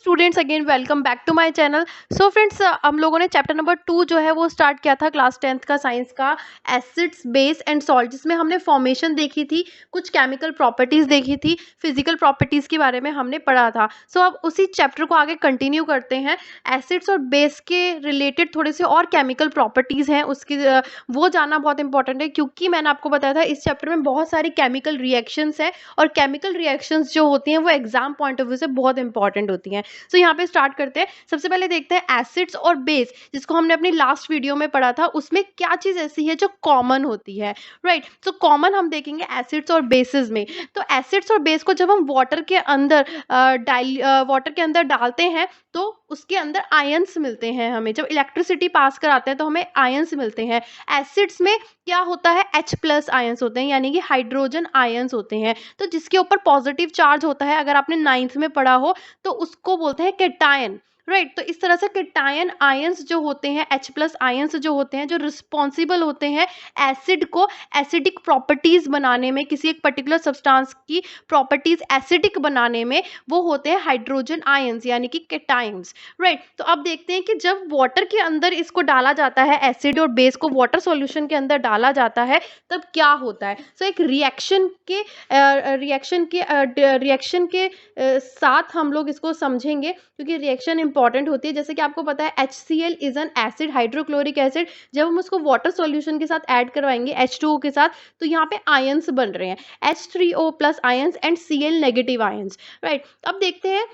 Students, again welcome back to my channel. So friends, हम लोगों ने चैप्टर नंबर 2 जो है वो स्टार्ट किया था क्लास 10th का साइंस का, एसिड्स बेस एंड सॉल्ट, जिसमें हमने फॉर्मेशन देखी थी, कुछ केमिकल प्रॉपर्टीज देखी थी, फिजिकल प्रॉपर्टीज के बारे में हमने पढ़ा था। सो अब उसी चैप्टर को आगे कंटिन्यू करते हैं। एसिड्स और बेस के रिलेटेड थोड़े से और केमिकल प्रॉपर्टीज हैं, उसकी वो जानना बहुत इंपॉर्टेंट है, क्योंकि मैंने आपको बताया था इस चैप्टर में बहुत सारी केमिकल रिएक्शंस हैं और केमिकल रिएक्शंस जो होती हैं वो एग्जाम पॉइंट ऑफ व्यू से बहुत इंपॉर्टेंट होती हैं। सो यहाँ पे स्टार्ट करते हैं। सबसे पहले देखते हैं एसिड्स और बेस, जिसको हमने अपनी लास्ट वीडियो में पढ़ा था। उसमें क्या चीज ऐसी है जो कॉमन होती है, राइट? सो कॉमन हम देखेंगे एसिड्स और बेसिस में। तो एसिड्स और बेस को जब हम वाटर के अंदर डालते हैं तो उसके अंदर आयंस मिलते हैं हमें। जब इलेक्ट्रिसिटी पास कराते हैं तो हमें आयंस मिलते हैं। एसिड्स में क्या होता है, H+ आयंस होते हैं, यानी कि हाइड्रोजन आयंस होते हैं। तो जिसके ऊपर पॉजिटिव चार्ज होता है, अगर आपने 9th में पढ़ा हो तो उसको बोलते हैं कैटायन, राइट? तो इस तरह से कैटायन आयंस जो होते हैं, H+ आयंस जो होते हैं, जो रिस्पॉन्सिबल होते हैं एसिड को एसिडिक प्रॉपर्टीज बनाने में, किसी एक पर्टिकुलर सब्सटेंस की प्रॉपर्टीज एसिडिक बनाने में, वो होते हैं हाइड्रोजन आयंस, यानी कि कैटायंस, राइट? तो अब देखते हैं कि जब वाटर के अंदर इसको डाला जाता है, एसिड और बेस को वाटर सॉल्यूशन के अंदर डाला जाता है, तब क्या होता है। सो एक रिएक्शन के साथ हम लोग इसको समझेंगे, क्योंकि रिएक्शन इंपॉर्टेंट होती है। जैसे कि आपको पता है HCl is an acid, hydrochloric acid. जब हम उसको वाटर सॉल्यूशन के साथ ऐड करवाएंगे H2O के साथ, तो यहाँ पे आयंस बन रहे हैं, H3O+ ions and Cl negative ions, right? अब देखते हैं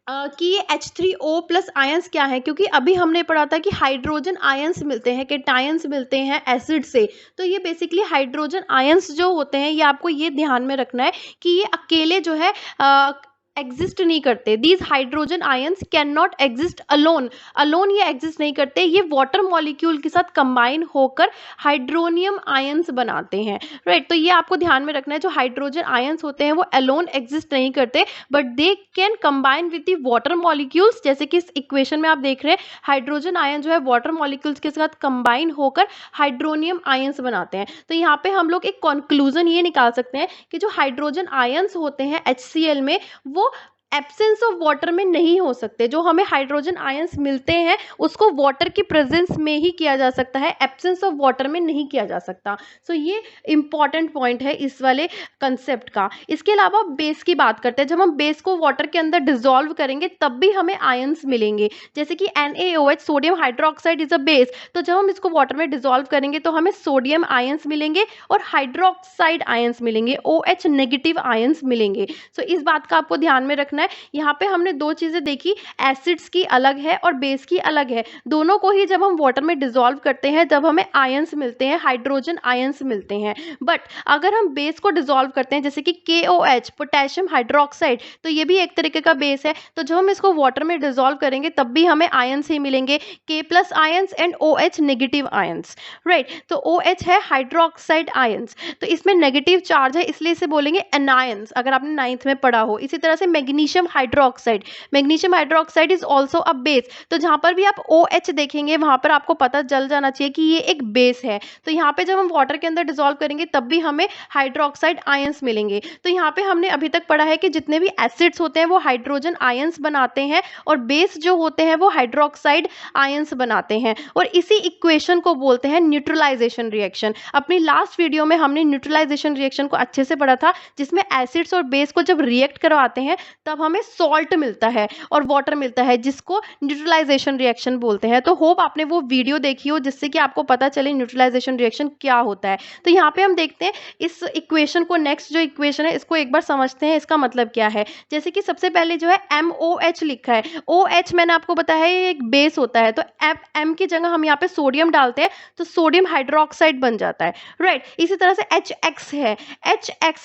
कि ये H3O+ आयंस क्या है, क्योंकि अभी हमने पढ़ा था कि हाइड्रोजन आयंस मिलते हैं, कैटायंस मिलते हैं एसिड से। तो ये बेसिकली हाइड्रोजन आयंस जो होते हैं, ये आपको ये ध्यान में रखना है कि ये अकेले जो है एग्जिस्ट नहीं करते। These hydrogen ions can not exist alone ये एग्जिस्ट नहीं करते, ये वाटर मॉलिक्यूल के साथ कंबाइन होकर हाइड्रोनियम आयंस बनाते हैं, राइट? तो ये आपको ध्यान में रखना है, जो हाइड्रोजन आयंस होते हैं वो अलोन एग्जिस्ट नहीं करते, but they can combine with the water molecules. जैसे कि इस इक्वेशन में आप देख रहे हैं, हाइड्रोजन आयन जो है वाटर मॉलिक्यूल्स के साथ कंबाइन होकर हाइड्रोनियम आयंस बनाते हैं। तो यहाँ पे हम लोग एक कंक्लूजन ये निकाल सकते हैं कि जो हाइड्रोजन आयंस होते हैं HCl में, वो एब्सेंस ऑफ वाटर में नहीं हो सकते। जो हमें हाइड्रोजन आयंस मिलते हैं उसको वाटर की प्रेजेंस में ही किया जा सकता है, एब्सेंस ऑफ वाटर में नहीं किया जा सकता। सो ये इंपॉर्टेंट पॉइंट है इस वाले कंसेप्ट का। इसके अलावा बेस की बात करते हैं। जब हम बेस को वाटर के अंदर डिसॉल्व करेंगे तब भी हमें आयंस मिलेंगे, जैसे कि NaOH, sodium hydroxide is a base. तो जब हम इसको वाटर में डिसॉल्व करेंगे तो हमें सोडियम आयंस मिलेंगे और हाइड्रोक्साइड आयंस मिलेंगे, OH नेगेटिव आयंस मिलेंगे। सो इस बात का आपको ध्यान में रखना है। यहाँ पे हमने दो चीजें देखी, एसिड्स की अलग है और बेस की अलग है। दोनों को ही जब हम वाटर में डिसॉल्व करते हैं तब हमें आयंस मिलते हैं, हाइड्रोजन आयंस मिलते हैं। बट अगर हम बेस को डिसॉल्व करते हैं, जैसे कि KOH, पोटेशियम हाइड्रोक्साइड, तो ये भी एक तरीके का बेस है। तो जब हम इसको वाटर में डिसॉल्व करेंगे तब भी हमें आयंस ही मिलेंगे, K+ ions and OH negative ions, right? तो OH है हाइड्रोक्साइड आयंस, तो इसमें नेगेटिव चार्ज है, इसलिए इसे बोलेंगे एनायंस, अगर आपने 9th में पढ़ा हो। इसी तरह से magnesium hydroxide is also a base. तो जहां पर भी आप OH देखेंगे वहां पर आपको पता चल जाना चाहिए कि ये एक बेस है। तो यहाँ पे जब हम वाटर के अंदर डिसॉल्व करेंगे तब भी हमें हाइड्रोक्साइड आयंस मिलेंगे। तो यहाँ पे हमने अभी तक पढ़ा है कि जितने भी एसिड्स होते हैं वो हाइड्रोजन आयंस बनाते हैं और बेस जो होते हैं वो हाइड्रोक्साइड आयंस बनाते हैं, और इसी इक्वेशन को बोलते हैं न्यूट्रलाइजेशन रिएक्शन। अपनी लास्ट वीडियो में हमने न्यूट्रलाइजेशन रिएक्शन को अच्छे से पढ़ा था, जिसमें एसिड्स और बेस को जब रिएक्ट करवाते हैं तब हमें सॉल्ट मिलता है और वाटर मिलता है, जिसको न्यूट्रलाइजेशन रिएक्शन बोलते हैं। तो होप आपने वो वीडियो देखी हो, जिससे कि आपको पता चले न्यूट्रलाइजेशन रिएक्शन क्या होता है। तो यहाँ पे हम देखते हैं इस इक्वेशन को, नेक्स्ट जो इक्वेशन है इसको एक बार समझते हैं, इसका मतलब क्या है। जैसे कि सबसे पहले जो है MOH लिखा है, OH मैंने आपको बताया ये एक बेस होता है, तो M की जगह हम यहाँ पे सोडियम डालते हैं तो सोडियम हाइड्रोक्साइड बन जाता है, राइट? इसी तरह से HX है,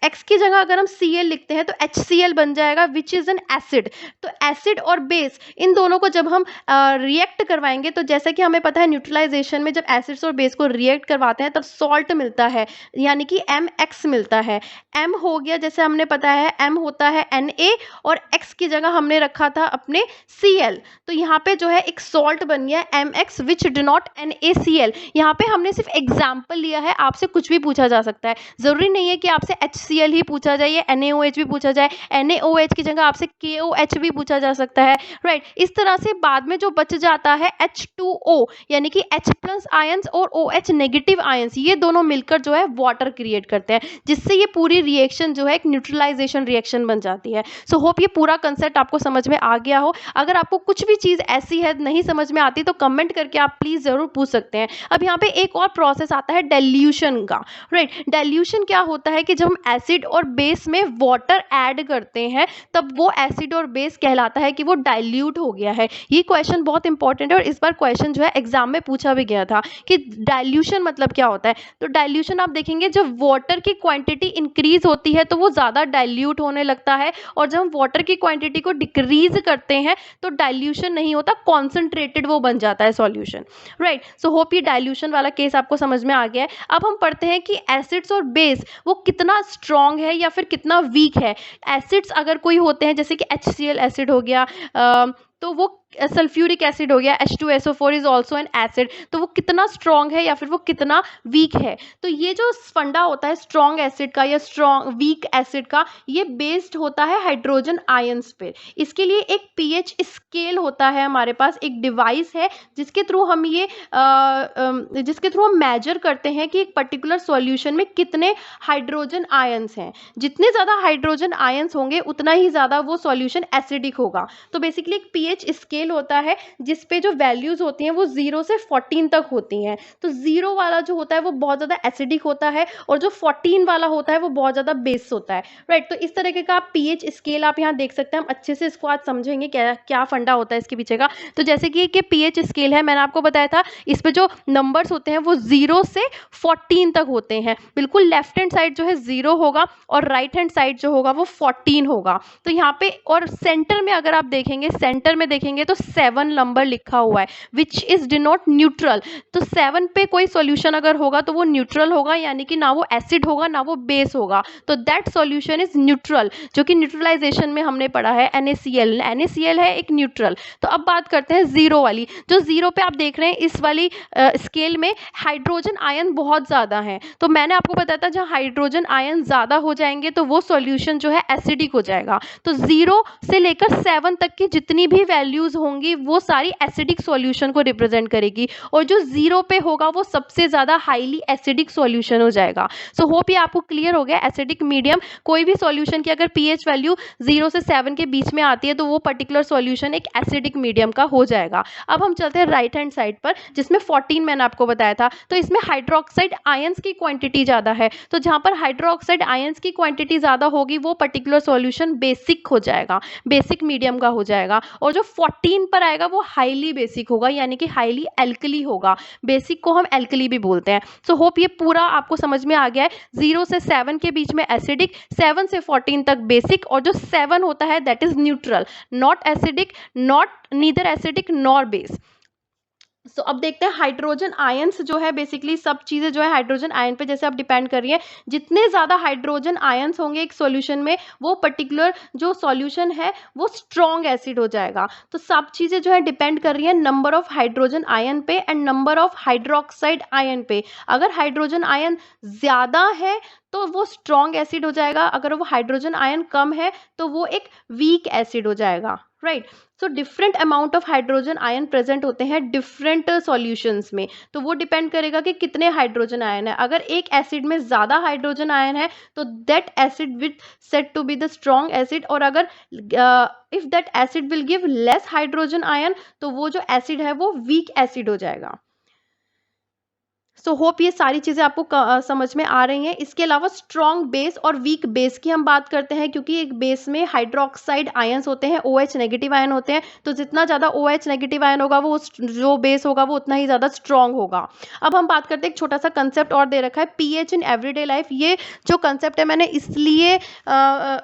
X की जगह अगर हम Cl लिखते हैं तो HCl बन जाएगा, विच इज एन एसिड। तो एसिड और बेस इन दोनों को जब हम रिएक्ट करवाएंगे, तो जैसा कि हमें पता है न्यूट्रलाइजेशन में जब एसिड्स और बेस को रिएक्ट करवाते हैं तब सॉल्ट मिलता है, यानी कि MX मिलता है। M हो गया, जैसे हमने पता है M होता है Na और X की जगह हमने रखा था अपने Cl, तो यहाँ पे जो है एक सॉल्ट बन गया MX विच डिनोट NaCl। यहाँ पे हमने सिर्फ एग्जाम्पल लिया है, आपसे कुछ भी पूछा जा सकता है, जरूरी नहीं है कि आपसे HCl ही पूछा जाए या NaOH भी पूछा जाए। NaOH की जगह जाएगा आपसे KOH भी पूछा जा सकता है, राइट। इस तरह से बाद में जो बच जाता है H2O यानी कि H प्लस आयंस और OH नेगेटिव आयंस, ये दोनों मिलकर जो है वाटर क्रिएट करते हैं, जिससे ये पूरी रिएक्शन जो है एक न्यूट्रलाइजेशन रिएक्शन बन जाती है। सो होप ये पूरा कंसेप्ट आपको समझ में आ गया हो। अगर आपको कुछ भी चीज़ ऐसी है नहीं समझ में आती तो कमेंट करके आप प्लीज़ ज़रूर पूछ सकते हैं। अब यहाँ पे एक और प्रोसेस आता है डाइल्यूशन का, राइट। डाइल्यूशन क्या होता है कि जब हम एसिड और बेस में वाटर ऐड करते हैं तब वो एसिड और बेस कहलाता है कि वो डाइल्यूट हो गया है। ये क्वेश्चन बहुत इंपॉर्टेंट है और इस बार क्वेश्चन जो है एग्जाम में पूछा भी गया था कि डाइल्यूशन मतलब क्या होता है। तो डाइल्यूशन आप देखेंगे जब वाटर की क्वांटिटी इंक्रीज होती है तो वो ज़्यादा डाइल्यूट होने लगता है, और जब हम वाटर की क्वांटिटी को डिक्रीज करते हैं तो डाइल्यूशन नहीं होता, कॉन्सेंट्रेटेड वो बन जाता है सॉल्यूशन, राइट। सो होप ये डाइल्यूशन वाला केस आपको समझ में आ गया है। अब हम पढ़ते हैं कि एसिड्स और बेस वो कितना स्ट्रॉन्ग है या फिर कितना वीक है। एसिड्स अगर कोई होते हैं जैसे कि HCl एसिड हो गया, तो वो सल्फ्यूरिक एसिड हो गया, H2SO4 is also an acid, तो वो कितना स्ट्रॉन्ग है या फिर वो कितना वीक है। तो ये जो फंडा होता है स्ट्रॉन्ग एसिड का या स्ट्रॉन्ग वीक एसिड का, ये बेस्ड होता है हाइड्रोजन आयंस पे। इसके लिए एक pH स्केल होता है, हमारे पास एक डिवाइस है जिसके थ्रू हम ये जिसके थ्रू हम मेजर करते हैं कि एक पर्टिकुलर सॉल्यूशन में कितने हाइड्रोजन आयंस हैं। जितने ज़्यादा हाइड्रोजन आयंस होंगे उतना ही ज़्यादा वो सॉल्यूशन एसिडिक होगा। तो बेसिकली एक pH स्केल होता है जिस पे जो वैल्यूज होती हैं वो 0 से 14 तक होती हैं। तो 0 वाला जो होता है वो बहुत ज़्यादा एसिडिक होता है और जो 14 वाला होता है वो बहुत ज़्यादा बेस होता है, राइट। तो इस तरीके का pH स्केल आप यहाँ देख सकते हैं। हम अच्छे से इसको आज समझेंगे क्या क्या फंडा होता है इसके पीछे का। तो जैसे कि pH स्केल है, मैंने आपको बताया था इस पे जो नंबर्स होते हैं वो 0 से 14 तक होते हैं। बिल्कुल लेफ्ट हैंड साइड जो है 0 होगा और राइट हैंड साइड जो होगा वो 14 होगा। तो यहाँ पे और सेंटर में अगर आप देखेंगे, सेंटर में देखेंगे तो 7 नंबर लिखा हुआ है विच इज डिनोट न्यूट्रल। तो 7 पे कोई सॉल्यूशन अगर होगा तो वो न्यूट्रल होगा, यानी कि ना वो एसिड होगा ना वो बेस होगा। तो दैट सॉल्यूशन इज न्यूट्रल, जो कि न्यूट्रलाइजेशन में हमने पढ़ा है NaCl। NaCl है एक न्यूट्रल। तो अब बात करते हैं 0 वाली। जो 0 पे आप देख रहे हैं इस वाली स्केल में हाइड्रोजन आयन बहुत ज़्यादा है। तो मैंने आपको बताया था जहाँ हाइड्रोजन आयन ज़्यादा हो जाएंगे तो वो सॉल्यूशन जो है एसिडिक हो जाएगा। तो 0 से लेकर 7 तक की जितनी भी वैल्यूज होंगी वो सारी एसिडिक सॉल्यूशन को रिप्रेजेंट करेगी, और जो 0 पे होगा वो सबसे ज़्यादा हाईली एसिडिक सॉल्यूशन हो जाएगा। सो होप ये आपको क्लियर हो गया। एसिडिक मीडियम, कोई भी सॉल्यूशन की अगर pH वैल्यू 0 से 7 के बीच में आती है तो वो पर्टिकुलर सॉल्यूशन एक एसिडिक मीडियम का हो जाएगा। अब हम चलते हैं राइट हैंड साइड पर जिसमें 14 मैंने आपको बताया था। तो इसमें हाइड्रोक्साइड आयंस की क्वांटिटी ज़्यादा है। तो जहाँ पर हाइड्रोक्साइड आयंस की क्वांटिटी ज़्यादा होगी वो पर्टिकुलर सॉल्यूशन बेसिक हो जाएगा, बेसिक मीडियम का हो जाएगा। और जो 14 पर आएगा वो हाईली बेसिक होगा, यानी कि हाईली एल्कली होगा। बेसिक को हम एल्कली भी बोलते हैं। सो होप ये पूरा आपको समझ में आ गया है। 0 से 7 के बीच में एसिडिक, 7 से 14 तक बेसिक, और जो 7 होता है that is neutral, not acidic, not neither acidic nor base. So अब देखते हैं हाइड्रोजन आयंस जो है, बेसिकली सब चीज़ें जो है हाइड्रोजन आयन पे जैसे अब डिपेंड कर रही है। जितने ज़्यादा हाइड्रोजन आयंस होंगे एक सॉल्यूशन में वो पर्टिकुलर जो सॉल्यूशन है वो स्ट्रॉन्ग एसिड हो जाएगा। तो सब चीज़ें जो है डिपेंड कर रही है नंबर ऑफ हाइड्रोजन आयन पे and number of hydroxide ion पे। अगर हाइड्रोजन आयन ज़्यादा है तो वो स्ट्रॉन्ग एसिड हो जाएगा, अगर वो हाइड्रोजन आयन कम है तो वो एक वीक एसिड हो जाएगा, right. So different amount of hydrogen ion present होते हैं डिफरेंट सॉल्यूशंस में। तो वो डिपेंड करेगा कि कितने हाइड्रोजन आयन है। अगर एक एसिड में ज़्यादा हाइड्रोजन आयन है तो that acid will set to be the strong acid, और अगर if that acid will give less hydrogen ion तो वो जो एसिड है वो वीक एसिड हो जाएगा। सो होप ये सारी चीज़ें आपको समझ में आ रही हैं। इसके अलावा स्ट्रॉन्ग बेस और वीक बेस की हम बात करते हैं, क्योंकि एक बेस में हाइड्रोक्साइड आयंस होते हैं, OH नेगेटिव आयन होते हैं। तो जितना ज़्यादा OH नेगेटिव आयन होगा वो जो बेस होगा वो उतना ही ज़्यादा स्ट्रॉन्ग होगा। अब हम बात करते हैं एक छोटा सा कंसेप्ट और दे रखा है, pH इन एवरीडे लाइफ। ये जो कंसेप्ट है मैंने इसलिए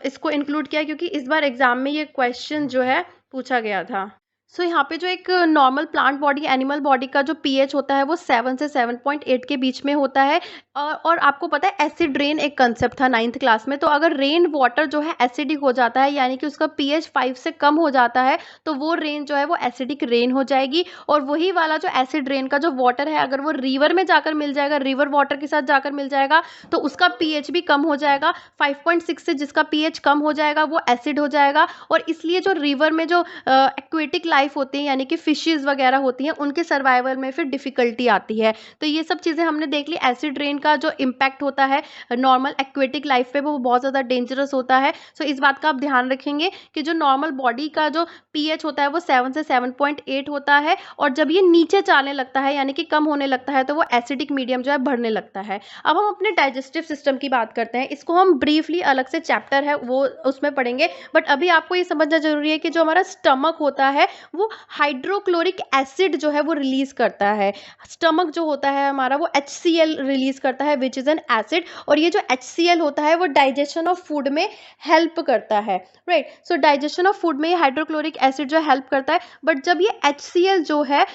इसको इंक्लूड किया क्योंकि इस बार एग्जाम में ये क्वेश्चन जो है पूछा गया था। यहाँ पे जो एक normal plant body, animal body का जो पीएच होता है वो 7 से 7.8 के बीच में होता है। और आपको पता है एसिड रेन एक कंसेप्ट था 9th क्लास में, तो अगर रेन वाटर जो है एसिडिक हो जाता है यानी कि उसका पीएच 5 से कम हो जाता है तो वो रेन जो है वो एसिडिक रेन हो जाएगी। और वही वाला जो एसिड रेन का जो वाटर है अगर वो रिवर में जाकर मिल जाएगा, रिवर वाटर के साथ जाकर मिल जाएगा, तो उसका पीएच भी कम हो जाएगा। 5.6 से जिसका पीएच कम हो जाएगा वो एसिड हो जाएगा। और इसलिए जो रिवर में जो एक्वेटिक लाइफ होती है यानी कि फिशेस वगैरह होती हैं उनके सर्वाइवल में फिर डिफिकल्टी आती है। तो ये सब चीज़ें हमने देख ली। एसिड रेन का जो इम्पैक्ट होता है नॉर्मल एक्वेटिक लाइफ पे वो बहुत ज़्यादा डेंजरस होता है। सो इस बात का आप ध्यान रखेंगे कि जो नॉर्मल बॉडी का जो पीएच होता है वो 7 से 7.8 होता है, और जब ये नीचे जाने लगता है यानी कि कम होने लगता है तो वो एसिडिक मीडियम जो है बढ़ने लगता है। अब हम अपने डाइजेस्टिव सिस्टम की बात करते हैं। इसको हम ब्रीफली अलग से चैप्टर है वो उसमें पढ़ेंगे, बट अभी आपको ये समझना जरूरी है कि जो हमारा स्टमक होता है वो हाइड्रोक्लोरिक एसिड जो है वो रिलीज करता है। स्टमक जो होता है हमारा वो HCl रिलीज करता है विच इज एन एसिड, और ये जो HCl होता है वो डाइजेशन ऑफ फूड में हेल्प करता है, right. So digestion of food में ये हाइड्रोक्लोरिक एसिड जो हेल्प करता है, बट जब ये HCl जो है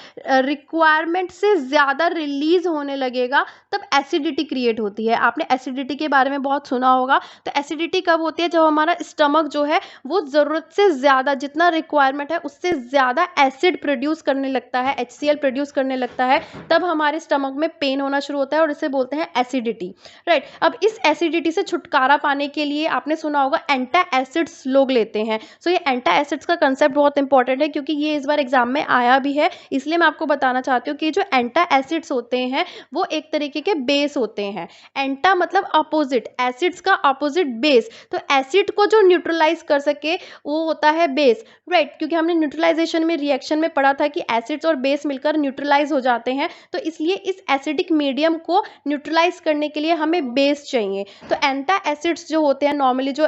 रिक्वायरमेंट से ज़्यादा रिलीज होने लगेगा तब एसिडिटी क्रिएट होती है। आपने एसिडिटी के बारे में बहुत सुना होगा। तो एसिडिटी कब होती है? जब हमारा स्टमक जो है वो ज़रूरत से ज़्यादा, जितना रिक्वायरमेंट है उससे ज़्यादा एसिड प्रोड्यूस करने लगता है, HCl प्रोड्यूस करने लगता है, तब हमारे स्टमक में पेन होना शुरू होता है और इसे बोलते हैं एसिडिटी, राइट। अब इस एसिडिटी से छुटकारा पाने के लिए आपने सुना होगा एंटा एसिड्स लोग लेते हैं। सो ये एंटा एसिड्स का कंसेप्ट बहुत इंपॉर्टेंट है क्योंकि ये इस बार एग्जाम में आया भी है, इसलिए मैं आपको बताना चाहती हूँ कि जो एंटा एसिड्स होते हैं वो एक तरीके के बेस होते हैं। एंटा मतलब अपोजिट, एसिड्स का अपोजिट बेस। तो एसिड को जो न्यूट्रलाइज कर सके वो होता है बेस, राइट। क्योंकि हमने न्यूट्रलाइजेशन में रिएक्शन में पढ़ा था कि एसिड्स और बेस मिलकर न्यूट्रलाइज हो जाते हैं, तो इसलिए इस एसिडिक मीडियम को न्यूट्रलाइज करने के लिए हमें बेस चाहिए। तो एंटा एसिड्स जो होते हैं नॉर्मली जो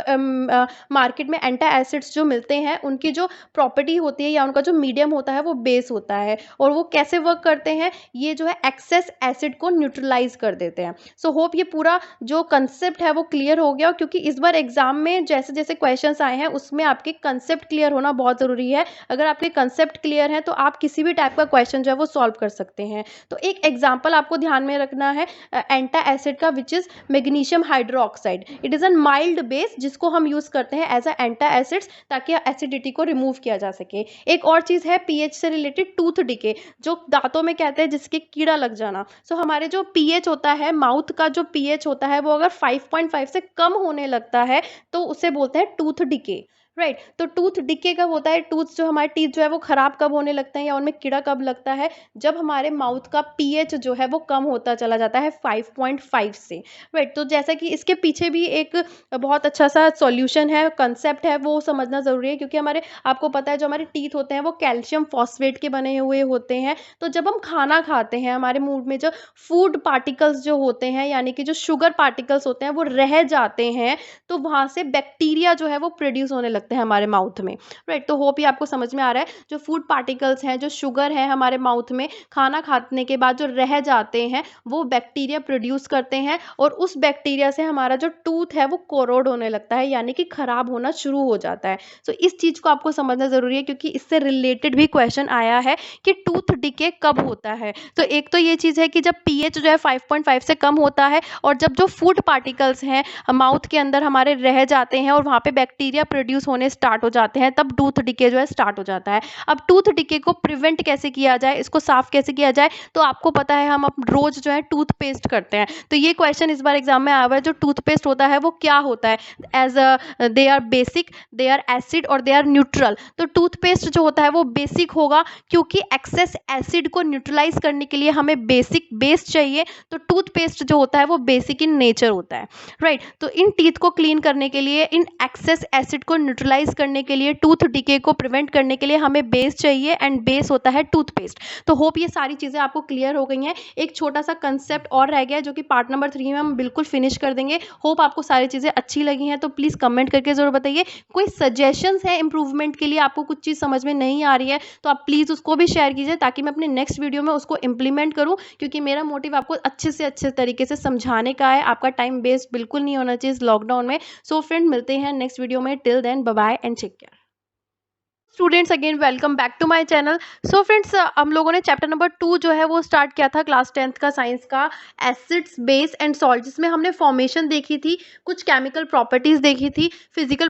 मार्केट में एंटा एसिड्स जो मिलते हैं उनकी जो प्रॉपर्टी होती है या उनका जो मीडियम होता है वो बेस होता है। और वो कैसे वर्क करते हैं? ये जो है एक्सेस एसिड को न्यूट्रलाइज कर देते हैं। सो होप ये पूरा जो कंसेप्ट है वो क्लियर हो गया, क्योंकि इस बार एग्जाम में जैसे जैसे क्वेश्चंस आए हैं उसमें आपके कंसेप्ट क्लियर होना बहुत ज़रूरी है। अगर आपके कंसेप्ट क्लियर है तो आप किसी भी टाइप का क्वेश्चन जो है वो सॉल्व कर सकते हैं। तो एक एग्जाम्पल आपको ध्यान में रखना है एंटा एसिड का, which is magnesium hydroxide. It is a mild base जिसको हम यूज़ करते हैं एज अ एंटा एसिड्स ताकि एसिडिटी को रिमूव किया जा सके। एक और चीज़ है पीएच से रिलेटेड, टूथ डिके, जो दांतों में कहते हैं जिसके कीड़ा लग जाना। सो हमारे जो पीएच होता है, माउथ का जो पीएच होता है वो अगर 5.5 से कम होने लगता है तो उसे बोलते हैं टूथ डिके, राइट। तो टूथ डिके कब होता है? टूथ जो हमारे टीथ जो है वो खराब कब होने लगते हैं या उनमें कीड़ा कब लगता है? जब हमारे माउथ का पीएच जो है वो कम होता चला जाता है 5.5 से, राइट। तो जैसा कि इसके पीछे भी एक बहुत अच्छा सा सॉल्यूशन है, कंसेप्ट है, वो समझना ज़रूरी है। क्योंकि हमारे, आपको पता है जो हमारे टीथ होते हैं वो कैल्शियम फॉस्फेट के बने हुए होते हैं। तो जब हम खाना खाते हैं हमारे मुंह में जो फूड पार्टिकल्स जो होते हैं यानी कि जो शुगर पार्टिकल्स होते हैं वो रह जाते हैं, तो वहाँ से बैक्टीरिया जो है वो प्रोड्यूस होने लगते हैं हमारे माउथ में, राइट। तो होप ये आपको समझ में आ रहा है। जो फूड पार्टिकल्स हैं, जो शुगर है हमारे माउथ में, खाना खाने के बाद जो रह जाते हैं वो बैक्टीरिया प्रोड्यूस करते हैं, और उस बैक्टीरिया से हमारा जो टूथ है वो कोरोड होने लगता है यानी कि खराब होना शुरू हो जाता है। सो इस चीज़ को आपको समझना ज़रूरी है क्योंकि इससे रिलेटेड भी क्वेश्चन आया है कि टूथ डिके कब होता है। तो एक तो ये चीज़ है कि जब पीएच जो है 5.5 से कम होता है, और जब जो फूड पार्टिकल्स हैं माउथ के अंदर हमारे रह जाते हैं और वहाँ पे बैक्टीरिया प्रोड्यूस होने स्टार्ट हो जाते हैं, तब टूथ डिके जो है स्टार्ट हो जाता है। अब टूथ डिके को प्रिवेंट कैसे किया जाए, इसको साफ कैसे किया जाए? तो आपको पता है हम अब रोज जो है टूथपेस्ट करते हैं। तो ये क्वेश्चन इस बार एग्जाम में आया हुआ है, जो टूथपेस्ट होता है वो क्या होता है? As they are basic, they are acid और दे आर न्यूट्रल। तो टूथपेस्ट जो होता है वो बेसिक होगा क्योंकि एक्सेस एसिड को न्यूट्रलाइज करने के लिए हमें बेसिक बेस चाहिए। तो टूथपेस्ट जो होता है वो बेसिक इन नेचर होता है, राइट। तो इन टीथ को क्लीन करने के लिए, इन एक्सेस एसिड को न्यूट्रलाइज करने के लिए, टूथ डिके को प्रिवेंट करने के लिए हमें बेस चाहिए, एंड बेस होता है टूथपेस्ट। तो होप ये सारी चीज़ें आपको क्लियर हो गई हैं। एक छोटा सा कंसेप्ट और रह गया है जो कि पार्ट नंबर 3 में हम बिल्कुल फिनिश कर देंगे। होप आपको सारी चीज़ें अच्छी लगी हैं, तो प्लीज़ कमेंट करके ज़रूर बताइए। कोई सजेशंस है इंप्रूवमेंट के लिए, आपको कुछ चीज़ समझ में नहीं आ रही है तो आप प्लीज़ उसको भी शेयर कीजिए ताकि मैं अपने नेक्स्ट वीडियो में उसको इम्प्लीमेंट करूँ, क्योंकि मेरा मोटिव आपको अच्छे से अच्छे तरीके से समझाने का है। आपका टाइम वेस्ट बिल्कुल नहीं होना चाहिए इस लॉकडाउन में। सो फ्रेंड, मिलते हैं नेक्स्ट वीडियो में। Till then bye bye and take care. Students again welcome back to my channel. So friends, हम लोगों ने चैप्टर नंबर 2 जो है वो स्टार्ट किया था क्लास 10th का साइंस का, एसिड्स बेस एंड सॉल्ट, जिसमें हमने फॉर्मेशन देखी थी, कुछ केमिकल प्रॉपर्टीज देखी थी, फिजिकल